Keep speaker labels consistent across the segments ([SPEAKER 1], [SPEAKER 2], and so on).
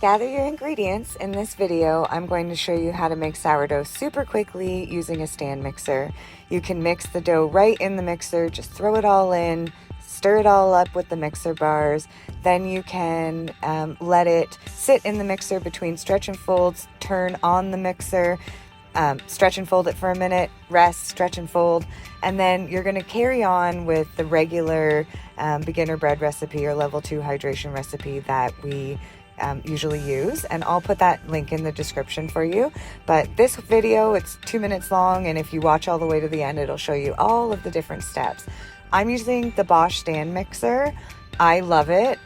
[SPEAKER 1] Gather your ingredients. In this video, I'm going to show you how to make sourdough super quickly using a stand mixer. You can mix the dough right in the mixer, just throw it all in, stir it all up with the mixer bars. Then you can let it sit in the mixer between stretch and folds, turn on the mixer, stretch and fold it for a minute, rest, stretch and fold, and then you're going to carry on with the regular beginner bread recipe or level 2 hydration recipe that we usually use, and I'll put that link in the description for you. But this video, it's 2 minutes long, and if you watch all the way to the end, it'll show you all of the different steps. I'm using the Bosch stand mixer. I love it.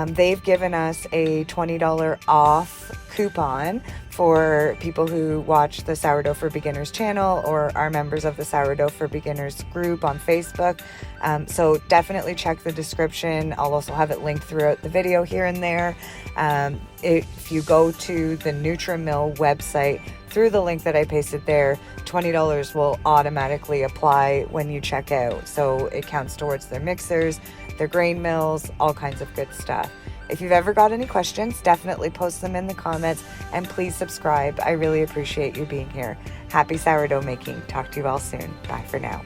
[SPEAKER 1] They've given us a $20 off coupon for people who watch the Sourdough for Beginners channel or are members of the Sourdough for Beginners group on Facebook. So definitely check the description. I'll also have it linked throughout the video here and there. If you go to the Nutri-Mill website through the link that I pasted there, $20 will automatically apply when you check out. So it counts towards their mixers, their grain mills, all kinds of good stuff. If you've ever got any questions, definitely post them in the comments, and please subscribe. I really appreciate you being here. Happy sourdough making. Talk to you all soon. Bye for now.